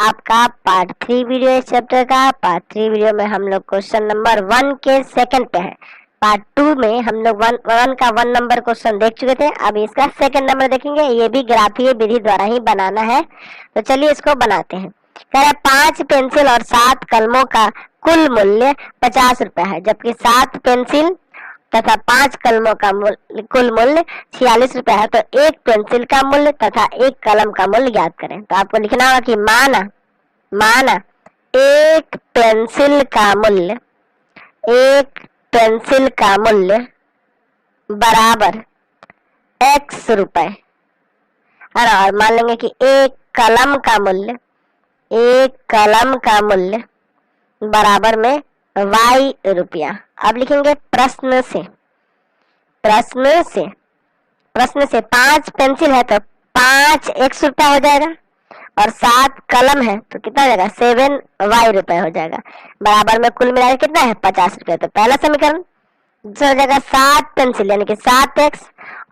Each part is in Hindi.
आपका पार्ट 3 वीडियो इस चैप्टर का। पार्ट 3 वीडियो में हम लोग क्वेश्चन नंबर 1 के सेकंड पे है। पार्ट 2 में हम लोग 1 का 1 नंबर क्वेश्चन देख चुके थे। अब इसका सेकंड नंबर देखेंगे। ये भी ग्राफीय विधि द्वारा ही बनाना है, तो चलिए इसको बनाते हैं। कह रहा है 5 पेंसिल और 7 कलमों का कुल मूल्य 50 रुपए है, जबकि 7 पेंसिल तथा 5 कलमों का कुल मूल्य 46 रुपए है। तो एक पेंसिल का मूल्य तथा एक कलम का मूल्य ज्ञात करें। तो आपको लिखना होगा कि माना एक पेंसिल का मूल्य बराबर x रुपए, और मान लेंगे कि एक कलम का मूल्य बराबर में y रुपया। अब लिखेंगे प्रश्न से 5 पेंसिल है तो 5 x रुपया हो जाएगा, और 7 कलम है तो कितना हो जाएगा 7 y रुपए हो जाएगा। बराबर में कुल मिलाकर कितना है 50 रुपए। तो पहला समीकरण हो जाएगा 7 पेंसिल यानी कि 7x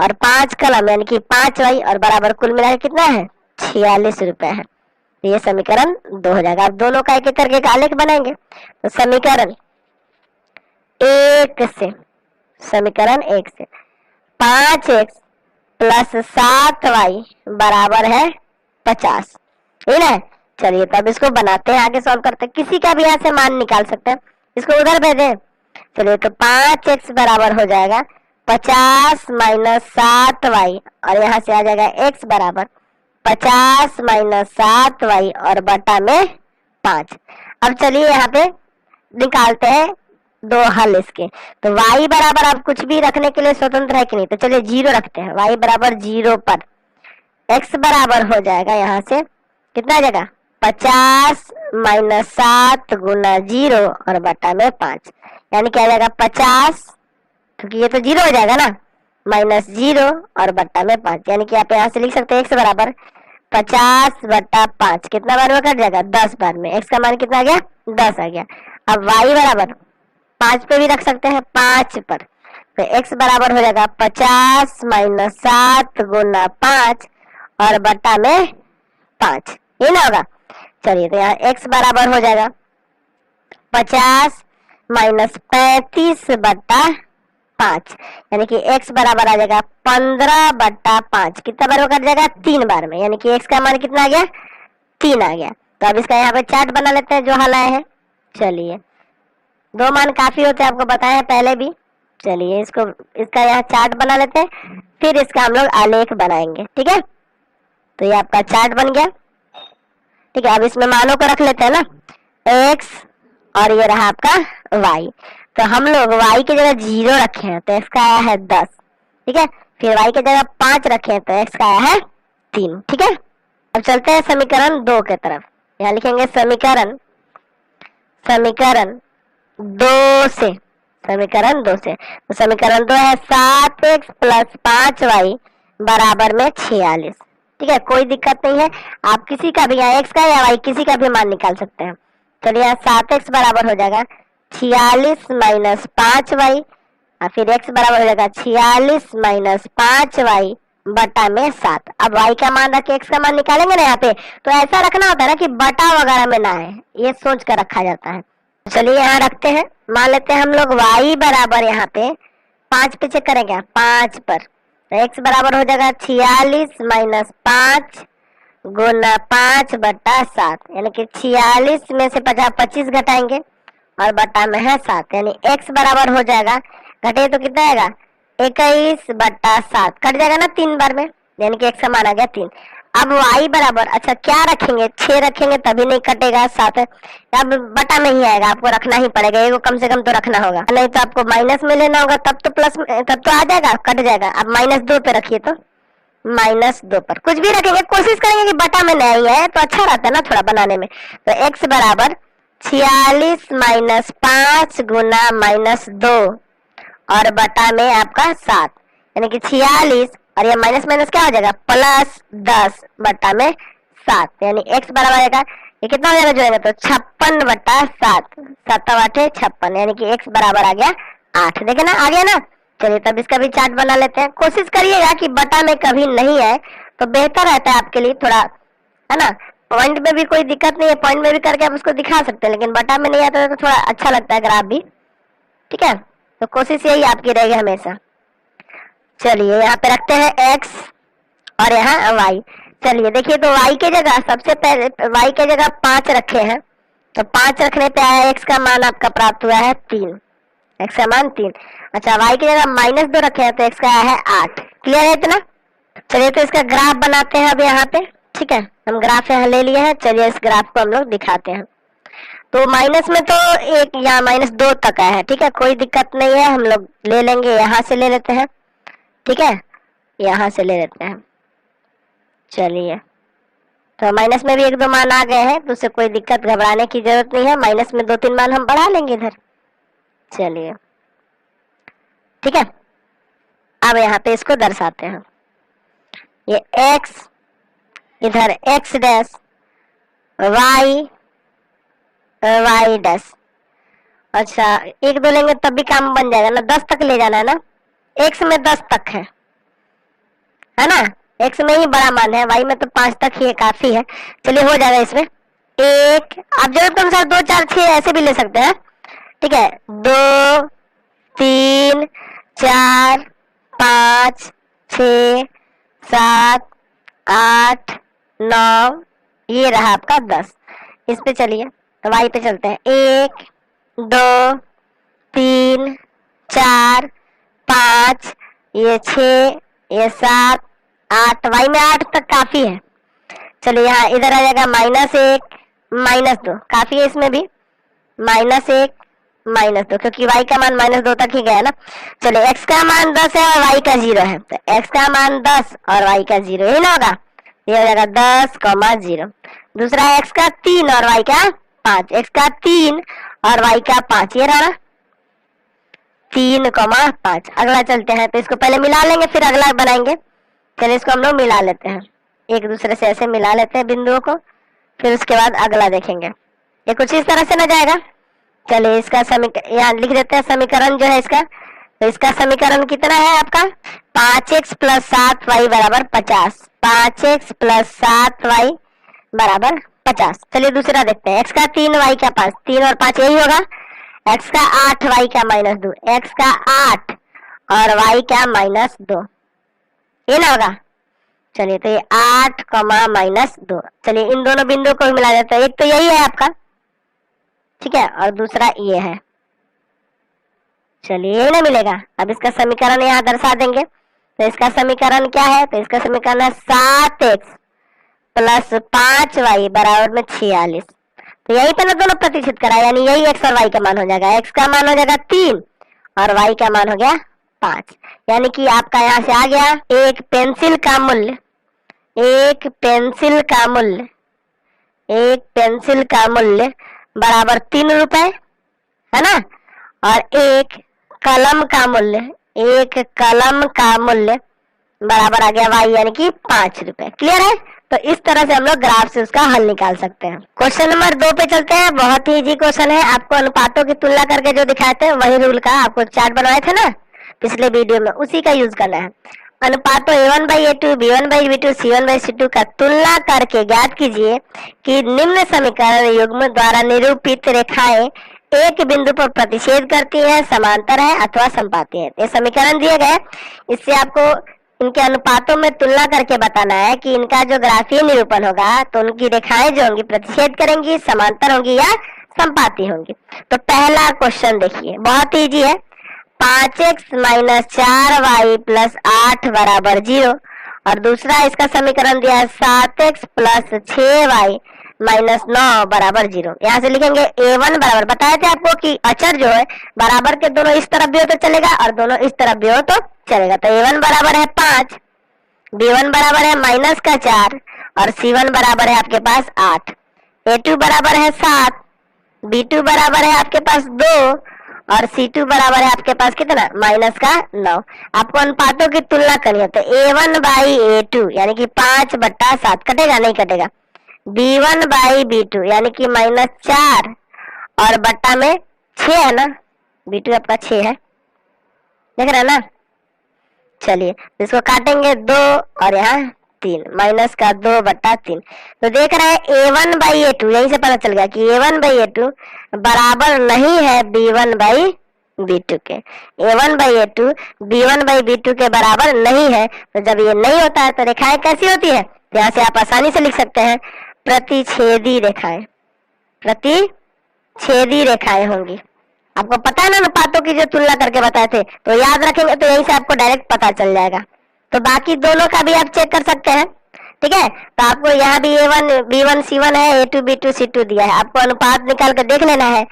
और 5 कलम यानी कि 5y, और बराबर कुल मिलाकर कितना है 46 रुपए है। तो ये समीकरण 2 हो जाएगा। अब दोनों का एक एक करके आलेख बनाएंगे। तो समीकरण 1 से 5x प्लस 7y बराबर है 50, ठीक है। चलिए तब इसको बनाते हैं, आगे सॉल्व करते हैं। किसी का भी यहाँ से मान निकाल सकते हैं, इसको उधर भेजें। चलिए तो 5x बराबर हो जाएगा 50 माइनस 7y, और यहाँ से आ जाएगा x बराबर 50 माइनस 7y और बटा में 5। अब चलिए यहाँ पे निकालते हैं दो हल इसके। तो y बराबर आप कुछ भी रखने के लिए स्वतंत्र है कि नहीं, तो चलिए 0 रखते हैं। y बराबर 0 पर x बराबर हो जाएगा यहाँ से कितना आ जाएगा 50 माइनस 7 गुना 0 और बटा में 5, यानी क्या आ जाएगा 50, क्योंकि ये तो 0 हो जाएगा ना, माइनस 0 और बटा में 5, यानी कि आप यहाँ से लिख सकते हैं x बराबर 50 बटा 5 कितना बार में कट जाएगा 10 बार में। x का मान कितना आ गया 10 आ गया। अब y बराबर 5 पे भी रख सकते हैं 5 पर, तो x बराबर हो जाएगा 50 माइनस 7 गुना 5 और बटा में 5, ये ना होगा। चलिए तो यहाँ x बराबर हो जाएगा 50 माइनस 35 बटा 5, यानी कि x बराबर आ जाएगा 15 बटा 5 कितना बार में कट जाएगा 3 बार में, यानी कि x का मान कितना आ गया 3 आ गया। तो अब इसका यहाँ पे चार्ट बना लेते हैं जो हल आए हैं। चलिए 2 मान काफी होते हैं, आपको बताया है पहले भी। चलिए इसका यहाँ चार्ट बना लेते हैं, फिर इसका हम लोग आलेख बनाएंगे, ठीक है। तो ये आपका चार्ट बन गया, ठीक है। अब इसमें मानों को रख लेते हैं ना, x और ये रहा आपका y। तो हम लोग y की जगह 0 रखे हैं तो x का आया है 10, ठीक है। फिर y की जगह 5 रखे हैं तो x का आया है 3, ठीक है। अब चलते हैं समीकरण 2 के तरफ। यहाँ लिखेंगे समीकरण 2 से। तो समीकरण 2 है 7x प्लस 5y बराबर में 46, ठीक है। कोई दिक्कत नहीं है, आप किसी का भी यहाँ x का या y किसी का भी मान निकाल सकते हैं। चलिए यहाँ 7x बराबर हो जाएगा 46 माइनस 5y, और फिर x बराबर हो जाएगा 46 माइनस 5y बटा में 7। अब y का मान रख के x का मान निकालेंगे ना यहाँ पे, तो ऐसा रखना होता है ना कि बटा वगैरह में ना आए, ये सोच कर रखा जाता है। चलिए यहाँ रखते हैं, मान लेते हैं हम लोग y बराबर यहाँ पे 5 पे चेक करेंगे 5 पर, तो x बराबर हो जाएगा 46 माइनस 5 गुना 5 बटा 7, यानी कि 46 में से 25 घटाएंगे और बटा में है 7, यानी x बराबर हो जाएगा, घटे तो कितना आएगा 21 बटा 7, कट जाएगा ना 3 बार में, यानी कि x का मान आ गया 3। अब y बराबर अच्छा क्या रखेंगे 6 रखेंगे तभी नहीं कटेगा 7, अब बटा में ही आएगा, आपको रखना ही पड़ेगा, एगो कम से कम तो रखना होगा, नहीं तो आपको माइनस में लेना होगा, तब तो आ जाएगा, कट जाएगा। अब -2 पे रखिए, तो -2 पर कुछ भी रखेंगे, कोशिश करेंगे कि बटा में नहीं है तो अच्छा रहता है ना थोड़ा बनाने में। तो x बराबर 46 माइनस 5 गुना -2 और बटा में आपका 7, यानी कि 46 और ये माइनस माइनस क्या हो जाएगा प्लस 10 बटा में 7, यानी x बराबर आएगा ये कितना हो जाएगा जोड़ेंगे तो 56 बटा 7, 7 8 56, यानी कि x बराबर आ गया 8। देखे ना आ गया ना। चलिए तब इसका भी चार्ट बना लेते हैं। कोशिश करिएगा कि बटा में कभी नहीं आए, तो बेहतर रहता है आपके लिए थोड़ा, है ना। पॉइंट में भी कोई दिक्कत नहीं है, पॉइंट में भी करके आप उसको दिखा सकते हैं, लेकिन बटा में नहीं आता तो थोड़ा अच्छा लगता है ग्राफ भी, ठीक है। तो कोशिश यही आपकी रहेगी हमेशा। चलिए यहाँ पे रखते हैं x और यहाँ y। चलिए देखिए, तो y के जगह सबसे पहले y के जगह 5 रखे हैं, तो 5 रखने पे आया x का मान आपका प्राप्त हुआ है 3, x का मान 3। अच्छा, y की जगह -2 रखे हैं तो x का आया है 8। क्लियर है इतना? चलिए तो इसका ग्राफ बनाते हैं अब यहाँ पे, ठीक है। हम ग्राफ यहाँ ले लिए हैं, चलिए इस ग्राफ को हम लोग दिखाते हैं। तो माइनस में तो एक यहाँ -2 तक है, ठीक है, कोई दिक्कत नहीं है, हम लोग ले लेंगे, यहाँ से ले लेते हैं, ठीक है, यहाँ से ले लेते हैं। चलिए तो माइनस में भी 1-2 मान आ गए हैं, तो उससे कोई दिक्कत घबराने की जरूरत नहीं है, माइनस में 2-3 मान हम बढ़ा लेंगे इधर। चलिए ठीक है, अब यहाँ पे इसको दर्शाते हैं, ये x, इधर x डैश, y डैश। अच्छा 1-2 लेंगे तब भी काम बन जाएगा ना, 10 तक ले जाना है ना, x में 10 तक है ना, x में ही बड़ा मान है, y में तो 5 तक ही काफी है। चलिए हो जाएगा इसमें 1, आप जरूरत अनुसार 2, 4, 6 ऐसे भी ले सकते हैं, ठीक है। 2, 3, 4, 5, 6, 7, 8, 9, ये रहा आपका 10। इस पे चलिए, तो y पे चलते हैं, 1, 2, 3, 4, 5, ये 6, ये 7, 8, y में 8 तक काफी है। चलिए यहाँ इधर आ जाएगा -1, -2, काफी है इसमें भी, -1, -2, क्योंकि y का मान -2 तक ही गया ना। चलिए x का मान 10 है और y का 0 है, तो x का मान 10 और y का 0 यही ना होगा, ये हो जाएगा 10, 0। दूसरा x का 3 और y का 5, x का 3 और y का 5, ये रहा 3, 5। अगला चलते हैं, तो इसको पहले मिला लेंगे फिर अगला बनाएंगे। चलिए इसको हम लोग मिला लेते हैं, एक दूसरे से ऐसे मिला लेते हैं बिंदुओं को, फिर उसके बाद अगला देखेंगे। ये कुछ इस तरह से ना जाएगा। चलिए इसका समीकरण यहाँ लिख देते हैं, समीकरण जो है इसका, तो इसका समीकरण कितना है आपका, 5x + 7y = 50, 5x + 7y = 50। चलिए दूसरा देखते हैं, x का 3, y का 5, 3 और 5 यही होगा, x का 8, y का -2, x का 8 और y का -2, ये ना होगा। चलिए तो ये 8, -2, चलिए इन दोनों बिंदुओं को मिला देते हैं, एक तो यही है आपका, ठीक है, और दूसरा ये है। चलिए यही ना मिलेगा। अब इसका समीकरण यहाँ दर्शा देंगे, तो इसका समीकरण क्या है, तो इसका समीकरण है 7x + 5y = 46। तो यही पे ना दोनों प्रतिशत करा, यानी यही x और y का मान हो जाएगा, x का मान हो जाएगा 3 और y का मान हो गया 5, यानी कि आपका यहाँ से आ गया एक पेंसिल का मूल्य, एक पेंसिल का मूल्य, एक पेंसिल का मूल्य बराबर 3 रुपए, है ना, और एक कलम का मूल्य, एक कलम का मूल्य बराबर आ गया y, यानी कि 5 रुपए। क्लियर है? तो इस तरह से हम लोग ग्राफ से उसका हल निकाल सकते हैं। क्वेश्चन नंबर 2 पे चलते हैं, बहुत ही इजी क्वेश्चन है, आपको अनुपातों की तुलना करके जो दिखाए थे वही रूल का आपको चार्ट बनवाए थे ना पिछले वीडियो में, उसी का यूज करना है। अनुपातों A1/A2, B1/B2, C1/C2 का तुलना करके ज्ञात कीजिए कि निम्न समीकरण युग्म द्वारा निरूपित रेखाएं एक बिंदु पर प्रतिच्छेद करती है, समांतर है अथवा संपाती है। ये समीकरण दिए गए, इससे आपको इनके अनुपातों में तुलना करके बताना है कि इनका जो ग्राफीय निरूपण होगा तो उनकी रेखाएं जो होंगी प्रतिच्छेद करेंगी, समांतर होंगी या संपाती होंगी। तो पहला क्वेश्चन देखिए, बहुत इजी है, 5x - 4y + 8 = 0, और दूसरा इसका समीकरण दिया है 7x + 6y - 9 = 0। यहाँ से लिखेंगे A1 बराबर, बताए थे आपको कि अचर जो है बराबर के दोनों इस तरफ भी हो तो चलेगा और दोनों इस तरफ भी हो तो चलेगा। तो A1 बराबर है 5, B1 बराबर है -4 और C1 बराबर है आपके पास 8, A2 बराबर है 7, B2 बराबर है आपके पास 2 और C2 बराबर है आपके पास कितना, -9। आपको अनुपातों की तुलना करनी है, तो A1/A2 यानी कि 5/7 कटेगा, नहीं कटेगा। B1/B2 यानी कि -4 और बट्टा में 6 है ना, B2 आपका 6 है, देख रहे हैं ना। चलिए इसको काटेंगे 2 और यहाँ 3 माइनस का 2/3। तो देख रहे हैं A1/A2, यहीं से पता चल गया कि A1/A2 बराबर नहीं है B1/B2 के। A1/A2 B1/B2 के बराबर नहीं है। तो जब ये नहीं होता है तो रेखाएं कैसी होती है? यहाँ से आप आसानी से लिख सकते हैं प्रतिच्छेदी रेखाएं, प्रतिच्छेदी रेखाएं होंगी। आपको पता है ना अनुपातों की जो तुलना करके बताए थे, तो याद रखेंगे तो यहीं से आपको डायरेक्ट पता चल जाएगा। तो बाकी दोनों का भी आप चेक कर सकते हैं, ठीक है। तो आपको यहाँ भी A1 B1 C1 है, A2 B2 C2 दिया है, आपको अनुपात निकाल कर देख लेना है।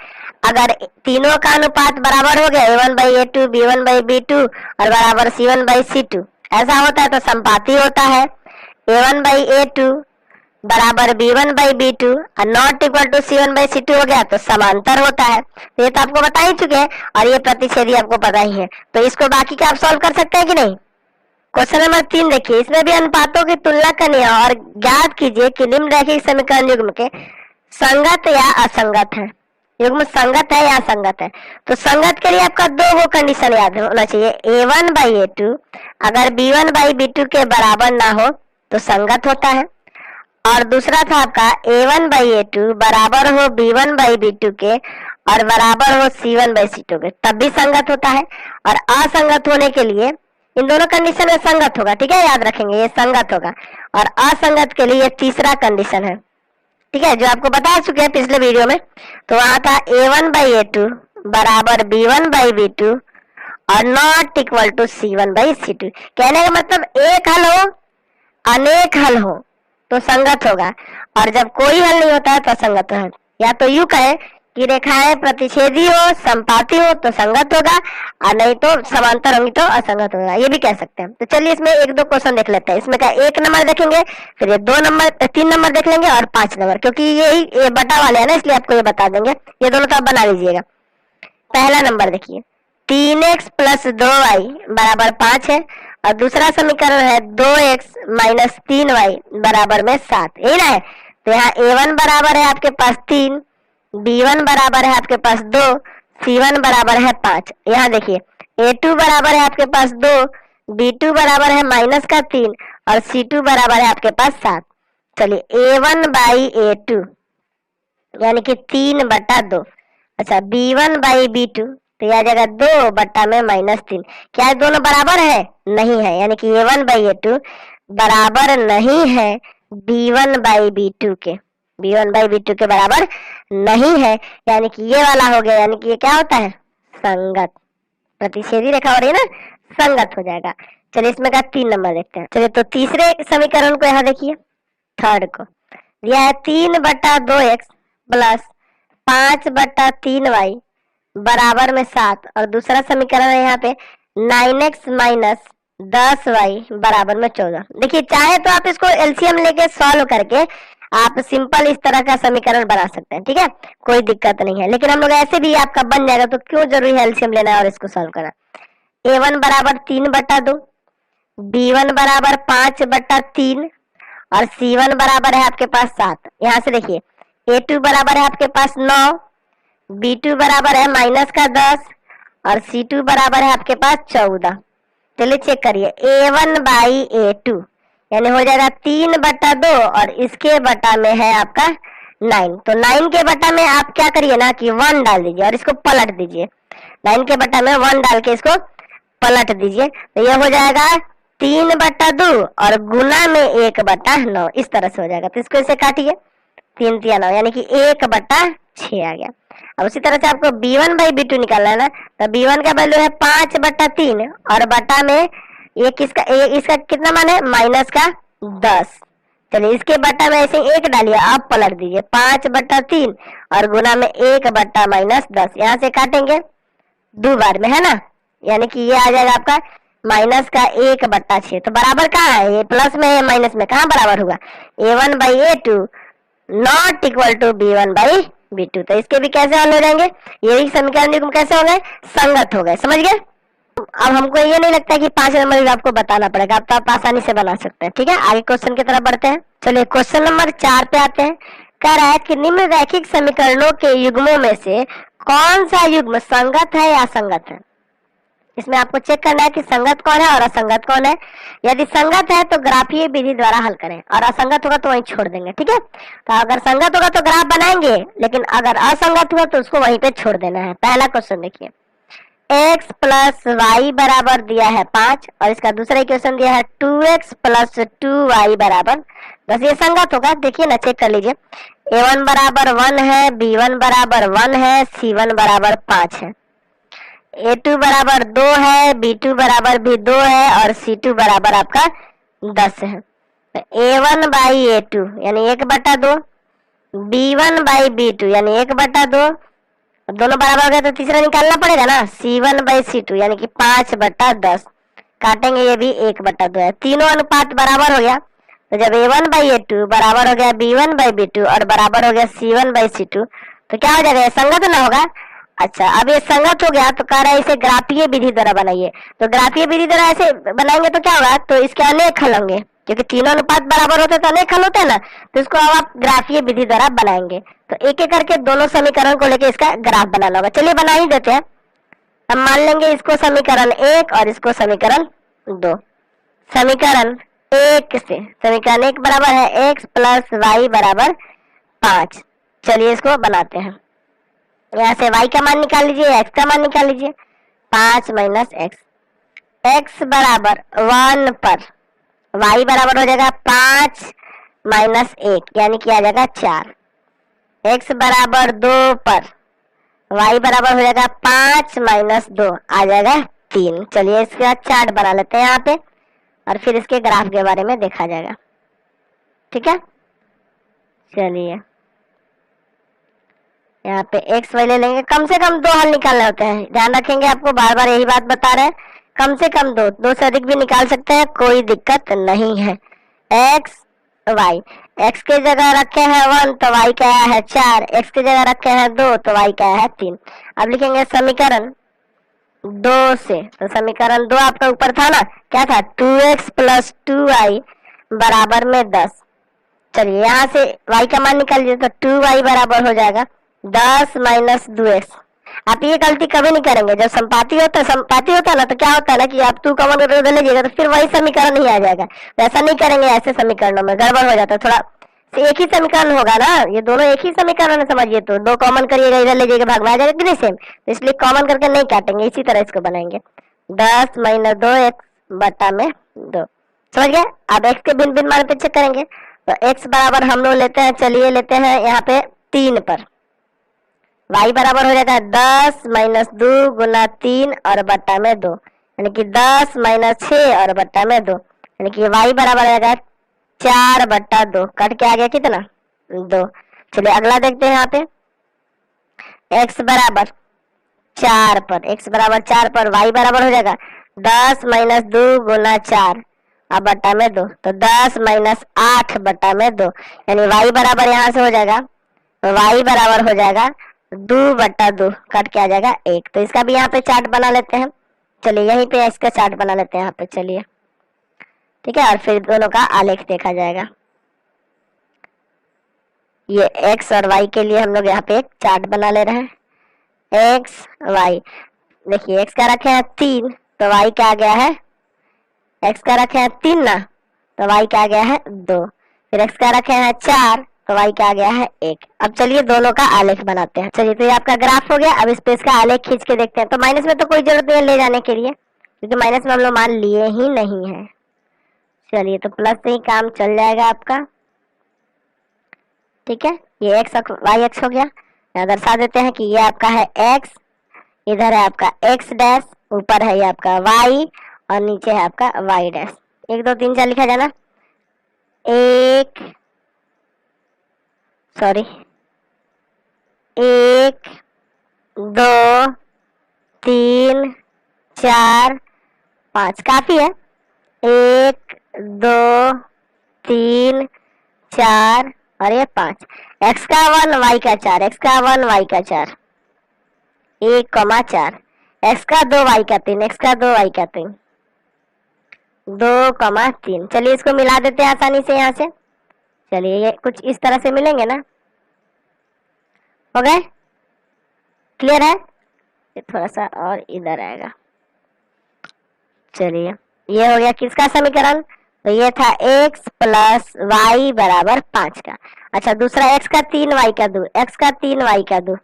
अगर तीनों का अनुपात बराबर हो गया A1/A2 B1/B2 और बराबर C1/C2, ऐसा होता है तो संपाती होता है। A1/A2 बराबर B1/B2 और नॉट इक्वल टू C1/C2 हो गया तो समांतर होता है। तो ये तो आपको बता ही चुके हैं और ये प्रतिच्छेदी आपको पता ही है। तो इसको बाकी का आप सॉल्व कर सकते हैं कि नहीं। क्वेश्चन नंबर 3 देखिए, इसमें भी अनुपातों की तुलना करनी है और ज्ञात कीजिए कि निम्न रैखिक समीकरण युग्म के संगत या असंगत है। युग्म संगत है या असंगत है। तो संगत के लिए आपका दो वो कंडीशन याद होना चाहिए। A1/A2 अगर B1/B2 के बराबर ना हो तो संगत होता है, और दूसरा था आपका A1/A2 बराबर हो B1/B2 के और बराबर हो C1/C2 के, तब भी संगत होता है। और असंगत होने के लिए इन दोनों कंडीशन में संगत होगा, ठीक है, याद रखेंगे ये संगत होगा। और असंगत के लिए तीसरा कंडीशन है, ठीक है, जो आपको बता चुके हैं पिछले वीडियो में। तो वहां था A1/A2 बराबर B1/B2 और नॉट इक्वल टू C1/C2। कहने का मतलब एक हल हो अनेक हल हो तो संगत होगा, और जब कोई हल नहीं होता है तो असंगत है। या तो यूं कहे कि रेखाएं प्रतिच्छेदी हो संपाती हो तो संगत होगा, और नहीं तो समांतर होंगी तो असंगत होगा, ये भी कह सकते हैं। तो चलिए इसमें एक दो क्वेश्चन देख लेते हैं। इसमें क्या 1 नंबर देखेंगे, फिर ये 2 नंबर 3 नंबर देख लेंगे और 5 नंबर, क्योंकि ये बटा वाले है ना, इसलिए आपको ये बता देंगे। ये दोनों तो आप बना लीजिएगा। पहला नंबर देखिए, 3x + 2y बराबर 5 है, और दूसरा समीकरण है 2x - 3y बराबर में 7, यही ना है। तो यहाँ A1 बराबर है आपके पास 3, B1 बराबर है आपके पास 2, C1 बराबर है 5। यहाँ देखिए A2 बराबर है आपके पास 2, B2 बराबर है -3 और C2 बराबर है आपके पास 7। चलिए A1/A2 यानी कि 3/2। अच्छा, B1/B2 तो यह जगह 2/-3। क्या दोनों बराबर है? नहीं है, यानी कि A1/A2 बराबर नहीं है B1/B2 के। B1/B2 के बराबर नहीं है, यानी कि ये वाला हो गया, यानी कि ये क्या होता है? संगत। प्रतिच्छेदी रेखा हो रही है ना, संगत हो जाएगा। चलिए इसमें का 3 नंबर देखते हैं। चलिए तो तीसरे समीकरण को यहाँ देखिए, थर्ड को दिया है 3/2x प्लस 5/3y बराबर में 7, और दूसरा समीकरण है यहाँ पे 9x - 10y बराबर में 14। देखिए चाहे तो आप इसको एलसीएम लेके सॉल्व करके आप सिंपल इस तरह का समीकरण बना सकते हैं, ठीक है, कोई दिक्कत नहीं है। लेकिन हम लोग ऐसे भी आपका बन जाएगा, तो क्यों जरूरी है एलसीएम लेना है और इसको सॉल्व करना। A1 बराबर 3/2, B1 बराबर 5/3 और C1 बराबर है आपके पास 7। यहाँ से देखिए A2 बराबर है आपके पास 9, B2 बराबर है -10 और C2 बराबर है आपके पास 14। चलिए चेक करिए, A1/A2 यानी हो जाएगा 3/2 और इसके बटा में है आपका 9। तो 9 के बटा में आप क्या करिए ना कि 1 डाल दीजिए और इसको पलट दीजिए। 9 के बटा में 1 डाल के इसको पलट दीजिए, तो ये हो जाएगा 3/2 और गुना में 1/9, इस तरह से हो जाएगा। तो इसको इसे काटिए, 3 3 9 यानी कि 1/6 आ गया। अब उसी तरह से आपको B1/B2 निकालना है ना, तो B1 का वैल्यू है 5/3 और बटा में इसका कितना मान है? -10। चलिए इसके बटा में ऐसे 1 डालिए, आप पलट दीजिए 5/3 और गुना में 1/-10। यहाँ से काटेंगे 2 बार में, है ना, यानी कि ये आ जाएगा आपका -1/6। तो बराबर कहाँ है? ये प्लस में है माइनस में, कहाँ बराबर होगा? A1/A2 not equal to B1/B2। तो इसके भी कैसे हल हो जाएंगे? ये भी समीकरण युग्म कैसे हो गए? संगत हो गए, समझ गए। अब हमको ये नहीं लगता कि 5 नंबर भी आपको बताना पड़ेगा, अब तो आप आसानी से बना सकते हैं, ठीक है। आगे क्वेश्चन की तरफ बढ़ते हैं। चलिए क्वेश्चन नंबर 4 पे आते हैं। कह रहा है कि निम्न रैखिक समीकरणों के युग्मों में से कौन सा युग्म संगत है या असंगत है? इसमें आपको चेक करना है कि संगत कौन है और असंगत कौन है। यदि संगत है तो ग्राफीय विधि द्वारा हल करें, और असंगत होगा तो वहीं छोड़ देंगे। ठीक है, तो अगर संगत होगा तो ग्राफ बनाएंगे, लेकिन अगर असंगत हुआ तो उसको वहीं पे छोड़ देना है। पहला क्वेश्चन देखिए, x प्लस वाई बराबर दिया है 5 और इसका दूसरा इक्वेशन दिया है 2x प्लस 2y बराबर 10। ये संगत होगा, देखिए ना, चेक कर लीजिए। a1 बराबर 1 है, b1 बराबर 1 है, c1 बराबर 5 है, a2 बराबर 2 है, b2 बराबर भी 2 है और c2 बराबर आपका 10 है। तो a1 बाई a2 यानी 1/2, b1 बाई b2 यानी 1/2, दोनों बराबर हो गया तो तीसरा निकालना पड़ेगा ना, c1 बाई c2 यानी कि 5/10, काटेंगे ये भी 1/2 है, तीनों अनुपात बराबर हो गया। तो जब a1 बाई a2 बराबर हो गया b1 बाई b2 और बराबर हो गया c1 बाई c2, तो क्या हो जाएगा, ये संगत ना होगा। अच्छा, अब ये संगत हो गया तो कह रहा है इसे ग्राफीय विधि द्वारा बनाइए। तो ग्राफीय विधि द्वारा ऐसे बनाएंगे तो क्या होगा, तो इसके अनेक हल होंगे, क्योंकि तीनों अनुपात बराबर होते तो अनेक हल होते हैं ना। तो इसको अब आप ग्राफीय विधि द्वारा बनाएंगे, तो एक एक करके दोनों समीकरण को लेके इसका ग्राफ बनाना होगा। चलिए बना ही देते हैं। हम मान लेंगे इसको समीकरण 1 और इसको समीकरण 2। समीकरण 1 से समीकरण 1 बराबर है x प्लस वाई बराबर 5। चलिए इसको बनाते हैं। यहाँ से y का मान निकाल लीजिए, x का मान निकाल लीजिए। 5 माइनस एक्स, x बराबर 1 पर y बराबर हो जाएगा 5 माइनस 1 यानी कि आ जाएगा 4। x बराबर 2 पर y बराबर हो जाएगा 5 माइनस 2 आ जाएगा 3। चलिए इसका चार्ट बना लेते हैं यहाँ पे, और फिर इसके ग्राफ के बारे में देखा जाएगा। ठीक है, चलिए यहाँ पे एक्स वाई ले लेंगे। कम से कम 2 हल निकालने होते हैं, ध्यान रखेंगे, आपको बार बार यही बात बता रहे हैं। कम से कम 2 से अधिक भी निकाल सकते हैं, कोई दिक्कत नहीं है। एक्स वाई, एक्स के जगह रखे हैं 1 तो वाई का आया है 4, एक्स के जगह रखे हैं 2 तो वाई का आया है 3। अब लिखेंगे समीकरण 2 से, तो समीकरण 2 आपका ऊपर था ना, क्या था, 2x प्लस 2y बराबर में 10। चलिए यहाँ से y का मान निकाल लीजिए, तो 2y बराबर हो जाएगा 10 माइनस 2x। आप ये गलती कभी नहीं करेंगे, जब संपाती होता है ना, तो क्या होता है ना कि आप 2 कॉमन करके ले लीजिएगा तो फिर वही समीकरण ही आ जाएगा। तो ऐसा नहीं करेंगे, ऐसे समीकरणों में गड़बड़ हो जाता है थोड़ा। एक ही समीकरण होगा ना, ये दोनों एक ही समीकरण है समझिए। तो 2 कॉमन करिएगा, इधर ले जाइएगा, भाग में आ जाएगा कि नहीं सेम, तो इसलिए कॉमन करके नहीं काटेंगे, इसी तरह इसको बनाएंगे। 10 माइनस 2x बटा में 2, समझ गए। अब x के भिन्न भिन्न मान पे चेक करेंगे, तो x बराबर हम लोग लेते हैं, चलिए लेते हैं यहाँ पे 3 पर, y बराबर हो जाता है 10 माइनस 2 गुना 3 और बट्टा में 2 यानी कि 10 माइनस 6 और बट्टा में 2 यानी कि y बराबर हो जाएगा 4/2। कट के आ गया कितना, 2। चलिए अगला देखते हैं यहाँ पे, x बराबर 4 पर, x बराबर 4 पर y बराबर हो जाएगा 10 माइनस 2 गुना 4 अब बट्टा में 2, तो 10 माइनस 8 बट्टा में 2 यानी y बराबर यहाँ से हो जाएगा, y बराबर हो जाएगा 2/2, कट के आ जाएगा 1। तो इसका भी यहाँ पे चार्ट बना लेते हैं। चलिए यहीं पे इसका चार्ट बना लेते हैं यहाँ पे, चलिए ठीक है, और फिर दोनों का आलेख देखा जाएगा। ये x और y के लिए हम लोग यहाँ पे एक चार्ट बना ले रहे हैं। x y, देखिए x का रखे हैं 3 तो y का आ गया है, x का रखे हैं 3 ना, तो y का आ गया है 2। फिर x का रखे हैं 4 तो y का आ गया है 1। अब चलिए दोनों का आलेख बनाते हैं। चलिए तो ये आपका ग्राफ हो गया। अब इस पे इसका आलेख खींच के देखते हैं। तो माइनस में तो कोई जरूरत नहीं है ले जाने के लिए, क्योंकि माइनस में हम लोग मान लिए ही नहीं है। चलिए तो प्लस से ही काम चल जाएगा आपका। ठीक है, ये x y x हो गया। यहाँ दर्शा देते हैं कि ये आपका है x, इधर है आपका x डैश, ऊपर है ये आपका y और नीचे है आपका y डैश। 1 2 3 4 लिखा जाना, 1 2 3 4 5 काफी है। 1 2 3 4 और ये 5, x का 1 y का 4, x का 1 y का 4, 1,4, x का 2 y का 3, x का 2 y का 3, 2,3। चलिए इसको मिला देते हैं आसानी से यहाँ से। चलिए ये कुछ इस तरह से मिलेंगे ना, हो गए, क्लियर है। ये थोड़ा सा और इधर आएगा, चलिए ये हो गया किसका समीकरण, तो ये था x प्लस वाई बराबर 5 का। अच्छा दूसरा x का 3y का 2, x का 3y का 2,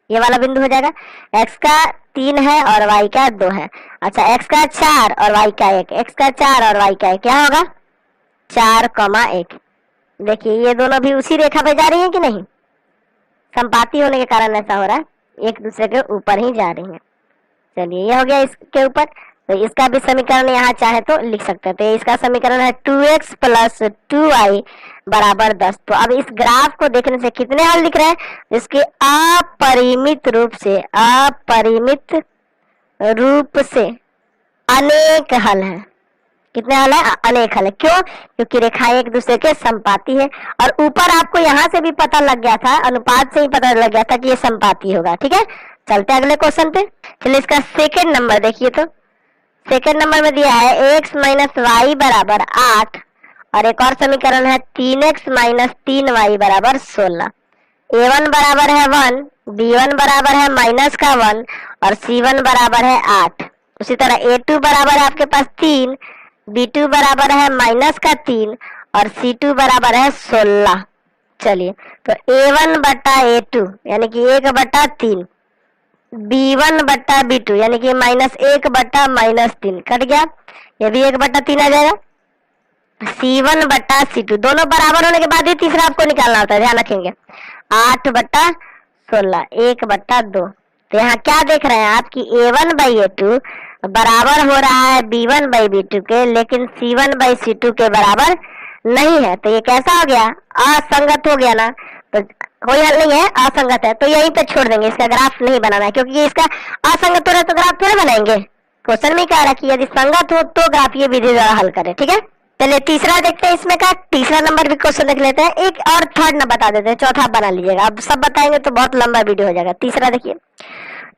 ये वाला बिंदु हो जाएगा। x का 3 है और y का 2 है। अच्छा x का 4 और y का 1, x का 4 और y का 1 क्या होगा 4,1। देखिए ये दोनों भी उसी रेखा पे जा रही है कि नहीं, संपाती होने के कारण ऐसा हो रहा है, एक दूसरे के ऊपर ही जा रही है। चलिए ये हो गया इसके ऊपर, तो इसका भी समीकरण यहाँ चाहे तो लिख सकते हैं। तो इसका समीकरण है 2x प्लस 2y बराबर 10। तो अब इस ग्राफ को देखने से कितने हल दिख रहे हैं, इसके अपरिमित रूप से अनेक हल हैं। कितने हल है, अनेक हल है। क्यों, क्योंकि रेखाएं एक दूसरे के संपाती है, और ऊपर आपको यहाँ से भी पता लग गया था, अनुपात से ही पता लग गया था कि ये संपाती होगा। ठीक है, चलते अगले क्वेश्चन पे। चलिए इसका सेकंड नंबर देखिए, तो सेकंड नंबर में दिया है x माइनस वाई बराबर 8, और एक और समीकरण है 3x माइनस 3y बराबर 16। a1 बराबर है 1, b1 बराबर है माइनस का 1 और c1 बराबर है 8। उसी तरह a2 बराबर है आपके पास 3, b2 बराबर है माइनस का 3 और c2 बराबर है 16। चलिए तो a1 बटा a2 यानी कि 1/3, b1 बटा b2 यानी कि -1/-3 कट गया, ये भी 1/3 आ जाएगा। c1 बटा c2 दोनों बराबर होने के बाद ही तीसरा आपको निकालना होता है, ध्यान रखेंगे। 8/16 1/2। तो यहाँ क्या देख रहे हैं आप कि a1/a2 बराबर हो रहा है b1/b2 के, लेकिन c1/c2 के बराबर नहीं है। तो ये कैसा हो गया, असंगत हो गया ना, तो कोई हल नहीं है, असंगत है, तो यहीं पे छोड़ देंगे, इसका ग्राफ नहीं बनाना है, क्योंकि ये इसका असंगत हो रहा है तो ग्राफ थोड़े बनाएंगे। क्वेश्चन में कह रहा है कि यदि संगत हो तो ग्राफ ये विधि द्वारा हल करें। ठीक है, चलिए तीसरा देखते हैं इसमें का, तीसरा नंबर भी क्वेश्चन देख लेते हैं, एक और थर्ड न बता देते हैं, चौथा बना लीजिएगा। अब सब बताएंगे तो बहुत लंबा वीडियो हो जाएगा। तीसरा देखिए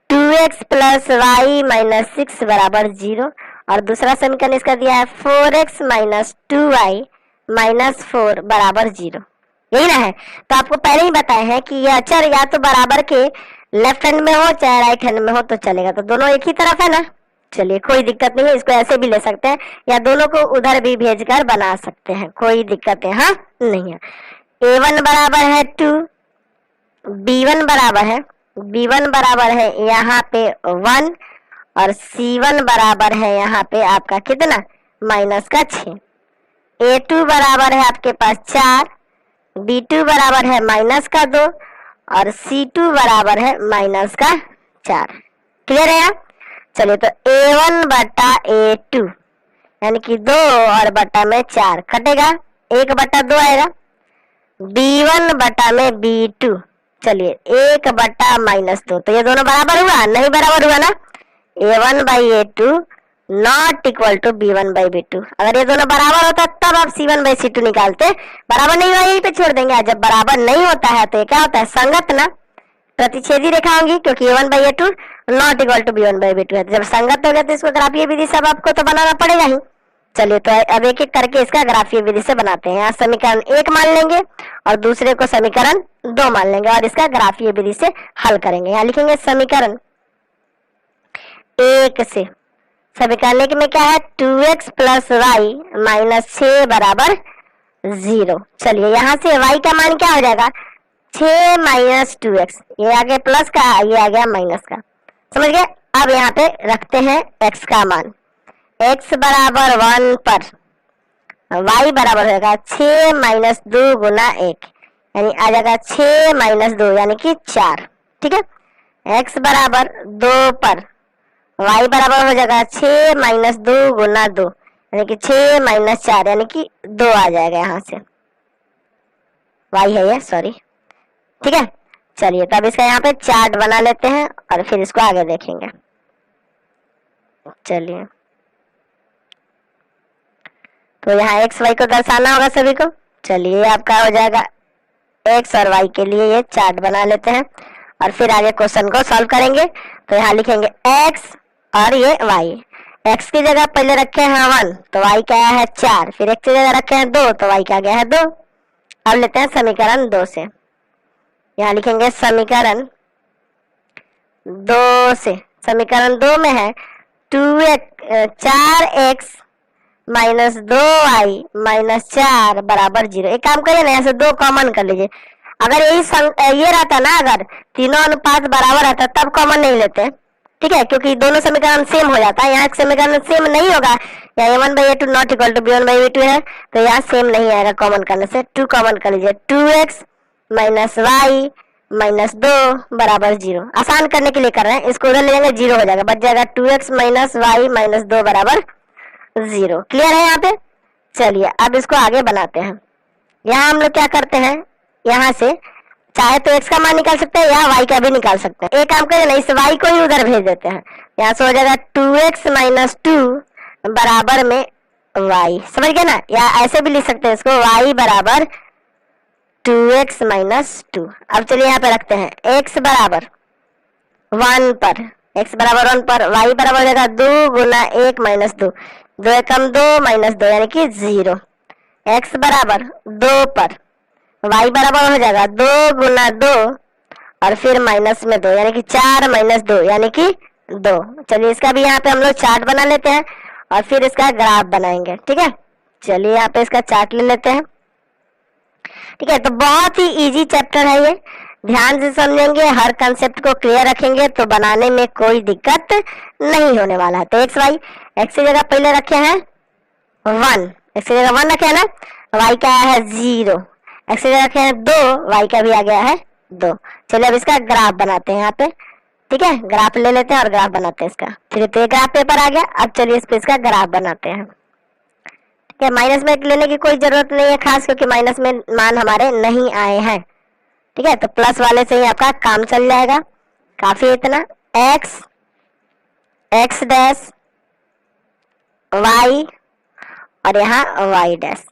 2x प्लस वाई माइनस 6 बराबर 0, और दूसरा समीकरण इसका दिया है 4x माइनस 2y माइनस 4 बराबर 0, यही ना है। तो आपको पहले ही बताए हैं कि यह अचर या तो बराबर के लेफ्ट हैंड में हो चाहे राइट हैंड में हो तो चलेगा, तो दोनों एक ही तरफ है ना। चलिए कोई दिक्कत नहीं है, इसको ऐसे भी ले सकते हैं या दोनों को उधर भी भेजकर बना सकते हैं, कोई दिक्कत है हाँ नहीं है। a1 बराबर है 2, b1 बराबर है यहाँ पे 1 और c1 बराबर है यहाँ पे आपका कितना माइनस का 6। a2 बराबर है आपके पास 4, b2 बराबर है माइनस का 2 और c2 बराबर है माइनस का 4। क्लियर है यहाँ। चलिए तो a1 बटा a2 यानी कि 2 और बटा में 4 कटेगा, 1/2 आएगा। b1 बटा में b2, चलिए 1/-2, तो ये दोनों बराबर हुआ, नहीं बराबर हुआ ना। a1/a2 not equal to b1/b2। अगर ये दोनों बराबर होता तब आप c1/c2 निकालते, बराबर नहीं हुआ यहीं पे छोड़ देंगे। जब बराबर नहीं होता है तो ये क्या होता है, संगत ना, प्रतिच्छेदी रेखा होंगी, क्योंकि a1/a2 not equal to b1/b2 है। जब संगत हो गया तो इसको ग्राफीय विधि से आपको तो बनाना पड़ेगा ही। चलिए तो अब एक एक करके इसका ग्राफीय विधि से बनाते हैं। यहाँ समीकरण 1 मान लेंगे और दूसरे को समीकरण 2 मान लेंगे और इसका ग्राफीय विधि से हल करेंगे। यहाँ लिखेंगे समीकरण 1 से, समीकरण 1 में क्या है 2x प्लस वाई माइनस 6 बराबर 0। चलिए यहाँ से y का मान क्या हो जाएगा 6 माइनस 2x, ये आ गया प्लस का, ये आ गया माइनस का, समझ गए। अब यहाँ पे रखते हैं x का मान, x बराबर 1 पर y बराबर हो जाएगा 6 माइनस 2 गुना 1, यानी आ जाएगा 6 माइनस 2 यानी कि 4। ठीक है, x बराबर 2 पर y बराबर हो जाएगा 6 माइनस 2 गुना 2 यानी कि 6 माइनस 4 यानी कि 2 आ जाएगा, यहाँ से y है ये, सॉरी। ठीक है, चलिए तब इसका यहाँ पे चार्ट बना लेते हैं और फिर इसको आगे देखेंगे। चलिए तो यहाँ x y को दर्शाना होगा सभी को। चलिए आपका हो जाएगा x और y के लिए ये चार्ट बना लेते हैं और फिर आगे क्वेश्चन को सॉल्व करेंगे। तो यहाँ लिखेंगे x और ये y, x की जगह पहले रखे हैं 1 तो y का आया है 4, फिर x की जगह रखे हैं 2 तो y का गया है 2। अब लेते हैं समीकरण 2 से, यहाँ लिखेंगे समीकरण 2 से, समीकरण 2 में है 4x माइनस 2y माइनस 4 बराबर 0। एक काम करिए ना, यहाँ से 2 कॉमन कर लीजिए। अगर ये रहता ना, अगर तीनों अनुपात बराबर रहता तब कॉमन नहीं लेते, ठीक है, क्योंकि दोनों समीकरण सेम हो जाता है। यहाँ समीकरण सेम नहीं होगा, यहाँ a1/a2 not equal to b1/b2 है, तो यहाँ सेम नहीं आएगा कॉमन करने से। 2 कॉमन कर लीजिए, 2x माइनस वाई माइनस 2 बराबर 0। आसान करने के लिए कर रहे हैं, इसको उधर ले जाएंगे 0 हो जाएगा, बच जाएगा 2x माइनस वाई माइनस 2 बराबर 0। क्लियर है यहाँ पे? चलिए अब इसको आगे बनाते हैं। यहाँ हम लोग क्या करते हैं, यहाँ से चाहे तो x का मान निकाल सकते हैं या y का भी निकाल सकते हैं। एक काम करें ना, इस y को ही उधर भेज देते हैं, यहाँ से हो जाएगा 2x माइनस 2 बराबर में y। समझ गए ना? या ऐसे भी लिख सकते हैं इसको, y बराबर 2x माइनस 2। अब चलिए यहाँ पे रखते हैं x बराबर 1 पर, x बराबर 1 पर y बराबर हो जाएगा 2 गुना 1 माइनस 2, 2 एकम 2 माइनस 2 यानी कि 0। x बराबर 2 पर y बराबर हो जाएगा 2 गुना 2 और फिर माइनस में 2 यानी कि 4 माइनस 2 यानी कि 2। चलिए इसका भी यहाँ पे हम लोग चार्ट बना लेते हैं और फिर इसका ग्राफ बनाएंगे, ठीक है। चलिए यहाँ पे इसका चार्ट ले लेते हैं, ठीक है। तो बहुत ही इजी चैप्टर है ये, ध्यान से समझेंगे, हर कंसेप्ट को क्लियर रखेंगे तो बनाने में कोई दिक्कत नहीं होने वाला है। तो एक्स वाई, एक्स की जगह पहले रखे हैं 1, एक्स की जगह 1 रखे हैं ना, वाई का आया है 0, एक्स की जगह रखे हैं 2, वाई का भी आ गया है 2। चलिए अब इसका ग्राफ बनाते हैं यहाँ पे, ठीक है। ग्राफ ले लेते हैं और ग्राफ बनाते हैं इसका। फिर तो ग्राफ पेपर आ गया, अब चलिए इस पे इसका ग्राफ बनाते हैं, ठीक है। माइनस में लेने की कोई जरूरत नहीं है खास, क्योंकि माइनस में मान हमारे नहीं आए हैं, ठीक है। तो प्लस वाले से ही आपका काम चल जाएगा, काफी इतना। x x डैश y और यहाँ y डैश।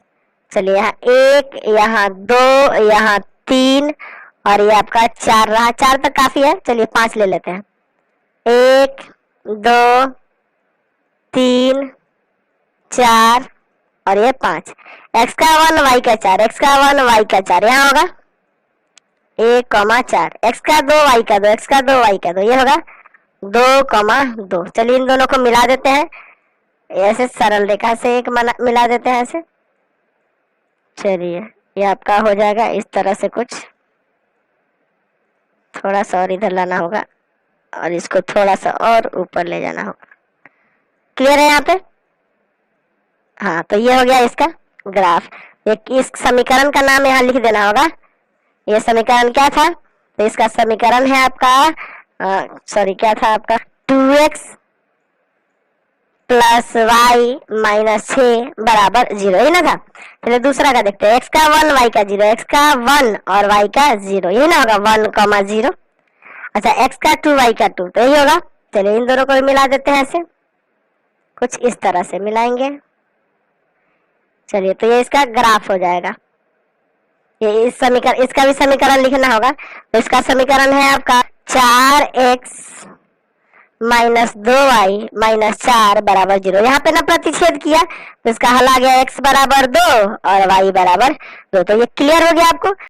चलिए यहाँ 1, यहाँ 2, यहाँ 3 और ये आपका 4 रहा, 4 तक काफी है। चलिए 5 ले लेते हैं, 1 2 3 4 और ये 5। x का 1 y का 4, x का 1 y का 4 यहाँ होगा 1,4, x का 2 y का 2, x का 2 y का 2 ये होगा 2,2। चलिए इन दोनों को मिला देते हैं, ऐसे सरल रेखा से एक मिला देते हैं ऐसे। चलिए ये आपका हो जाएगा इस तरह से कुछ, थोड़ा सा और इधर लाना होगा और इसको थोड़ा सा और ऊपर ले जाना होगा। क्लियर है यहाँ पे? हाँ, तो ये हो गया इसका ग्राफ। इस समीकरण का नाम यहाँ लिख देना होगा। ये समीकरण क्या था? तो इसका समीकरण है आपका क्या था आपका 2x प्लस वाई माइनस 6 बराबर 0, यही ना था। चलिए दूसरा का देखते हैं, x का 1 y का 0, x का 1 और y का 0, यही ना होगा 1,0। अच्छा x का 2 y का 2, तो यही होगा। चलिए इन दोनों को भी मिला देते हैं ऐसे, कुछ इस तरह से मिलाएंगे। चलिए तो ये इसका ग्राफ हो जाएगा। ये इस समीकरण, इसका भी समीकरण लिखना होगा। तो इसका समीकरण है आपका 4x माइनस 2y माइनस 4 बराबर 0। यहाँ पे ना प्रतिच्छेद किया तो इसका हल आ गया x बराबर 2 और y बराबर 2। तो ये क्लियर हो गया आपको।